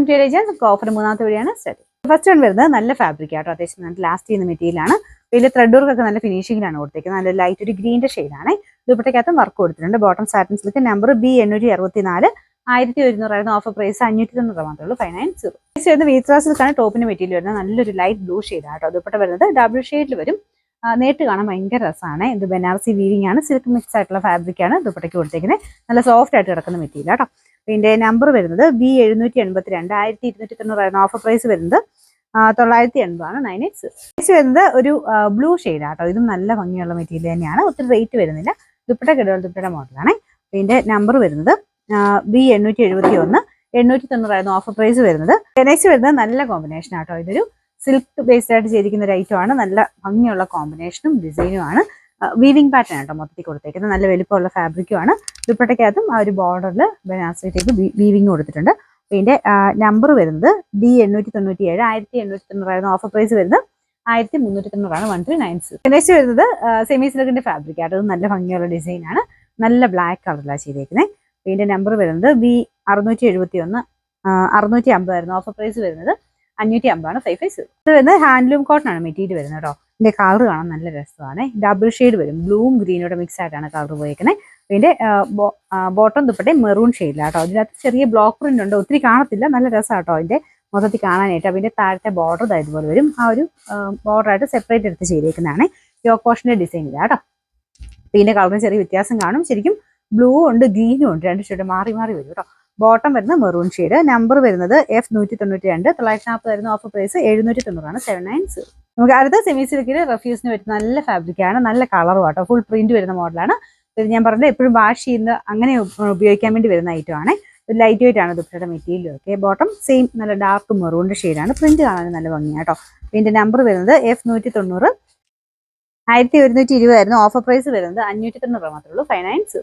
To age നമുക്ക് offer മൂന്നാമത്തെ വഴിയാണ് സ്റ്റാർട്ട്. ഫസ്റ്റ് വൺ വരുന്നത് നല്ല ഫാബ്രിക് ആട്ടോ, അത്യാവശ്യം നല്ല ലാസ്റ്റ് ചെയ്യുന്ന മെറ്റീരിയലാണ്. വലിയ ത്രെഡ് വർക്കൊക്കെ നല്ല ഫിനിഷിംഗിലാണ് കൊടുത്തേക്കുന്നത്. നല്ല ലൈറ്റ് ഒരു ഗ്രീൻ്റെ ഷെയ്ഡാണ്. ദുപ്പട്ടയ്ക്കകത്തും വർക്ക് കൊടുത്തിട്ടുണ്ട്. Bottom satin silk, number B864, 1100 offer price 590 മാത്രമേ ഉള്ളൂ. 590. നെക്സ്റ്റ് വരുന്നത് വീത്രാ സിൽക്കാണ്. ടോപ്പിന് മെറ്റീരിയൽ വരുന്നത് നല്ലൊരു ലൈറ്റ് ബ്ലൂ ഷെയ്ഡാട്ടോ. ദുപ്പട്ട വരുന്നത് ഡബിൾ ഷെയ്ഡിൽ വരും. നേരിട്ട് കാണാൻ ഭയങ്കര രസമാണ്. ഇത് ബനാറസി വീവിംഗ് ആണ്, സിൽക്ക് മിക്സ് ആയിട്ടുള്ള ഫാബ്രിക് ആണ് ദുപ്പട്ടയ്ക്ക് കൊടുത്തേക്കുന്നത്. നല്ല സോഫ്റ്റ് ആയിട്ട് കിടക്കുന്ന മെറ്റീരിയൽ ആട്ടോ. ഇതിന്റെ നമ്പർ വരുന്നത് B782, 1290 ഓഫർ പ്രൈസ് വരുന്നത് 980 980. നെക്സ്റ്റ് വരുന്നത് ഒരു ബ്ലൂ ഷെയ്ഡ് ആട്ടോ. ഇതും നല്ല ഭംഗിയുള്ള മെറ്റീരിയൽ തന്നെയാണ്. ഒത്തിരി റേറ്റ് വരുന്നില്ല. ദുപ്പട്ട കിടവൽ ദുപ്പട്ടയുടെ മോഡലാണ്. ഇതിന്റെ നമ്പർ വരുന്നത് B871, 890 ഓഫർ പ്രൈസ് വരുന്നത്. നെക്സ്റ്റ് വരുന്നത് നല്ല കോമ്പിനേഷൻ ആട്ടോ. ഇതൊരു സിൽക്ക് ബേസ്ഡ് ആയിട്ട് ചെയ്തിരിക്കുന്ന ഒരു ഐറ്റം ആണ്. നല്ല ഭംഗിയുള്ള കോമ്പിനേഷനും ഡിസൈനും ആണ്. വീവിംഗ് പാറ്റേൺ ആട്ടോ മൊത്തത്തിൽ കൊടുത്തേക്കുന്നത്. നല്ല വലിപ്പമുള്ള ഫാബ്രിക്കും ആണ്. ദുപ്പട്ടയ്ക്കകത്തും ആ ഒരു ബോർഡറിൽ ബനാറസിലേക്ക് വീവിംഗ് കൊടുത്തിട്ടുണ്ട്. ഇതിന്റെ നമ്പർ വരുന്നത് D897, 1890 ഓഫർ പ്രൈസ് വരുന്നത് 1390 1390. നെക്സ്റ്റ് വരുന്നത് സെമി സിൽക്കിന്റെ ഫാബ്രിക് ആട്ടോ. നല്ല ഭംഗിയുള്ള ഡിസൈൻ ആണ്. നല്ല ബ്ലാക്ക് കളറിലാണ് ചെയ്തേക്കുന്നത്. ഇതിന്റെ നമ്പർ വരുന്നത് B671, 650 ഓഫർ പ്രൈസ് വരുന്നത് 550 550. ഇത് വരുന്നത് ഹാൻഡ്ലൂം കോട്ടൺ ആണ് മെറ്റീരിയൽ വരുന്നത് കേട്ടോ. ഇതിന്റെ കളർ കാണാൻ നല്ല രസമാണ്. ഡബിൾ ഷെയ്ഡ് വരും. ബ്ലൂവും ഗ്രീനോടെ മിക്സ് ആയിട്ടാണ് കളർ പോയിരിക്കുന്നത്. ഇതിന്റെ ബോട്ടം ദുപ്പട്ടയും മെറൂൺ ഷെയ്ഡിലാട്ടോ. ഇതിനകത്ത് ചെറിയ ബ്ലോക്ക് പ്രിന്റ് ഉണ്ട്, ഒത്തിരി കാണത്തില്ല. നല്ല രസമാട്ടോ അതിന്റെ മൊത്തത്തിൽ കാണാനായിട്ട്. അതിന്റെ താഴത്തെ ബോർഡർ ഇതുപോലെ വരും. ആ ഒരു ബോർഡറായിട്ട് സെപ്പറേറ്റ് എടുത്ത് ചെയ്തേക്കുന്നതാണ്. യോക്ക് പോർഷന്റെ ഡിസൈൻ ഇല്ല കേട്ടോ. ഇതിന്റെ കളറിന് ചെറിയ വ്യത്യാസം കാണും. ശരിക്കും ബ്ലൂ ഉണ്ട് ഗ്രീനും ഉണ്ട്, രണ്ട് ഷെയ്ഡ് മാറി മാറി വരും കേട്ടോ. ബോട്ടം വരുന്നത് മെറൂൺ ഷെയ്ഡ്. നമ്പർ വരുന്നത് F192, 940 ഓഫർ പ്രൈസ് 790 790. നമുക്ക് അടുത്ത സെമി സിൽക്കിൽ റഫ്യൂസിന് പറ്റുന്ന നല്ല ഫാബ്രിക് ആണ്. നല്ല കളറും ആട്ടോ. ഫുൾ പ്രിന്റ് വരുന്ന മോഡലാണ്. ഇത് ഞാൻ പറഞ്ഞത് എപ്പോഴും വാഷ് ചെയ്യുന്ന അങ്ങനെ ഉപയോഗിക്കാൻ വേണ്ടി വരുന്ന ഐറ്റം ആണ്. ലൈറ്റ് വെയിറ്റ് ആണ് ദുപ്പട്ടയുടെ മെറ്റീരിയൽ. ഓക്കെ, ബോട്ടം സെയിം നല്ല ഡാർക്ക് മെറൂണിന്റെ ഷെയ്ഡാണ്. പ്രിന്റ് കാണാൻ നല്ല ഭംഗിയാട്ടോ. ഇതിന്റെ നമ്പർ വരുന്നത് F190, 1120 ഓഫർ പ്രൈസ് വരുന്നത് 590 മാത്രമേ ഉള്ളൂ. 590.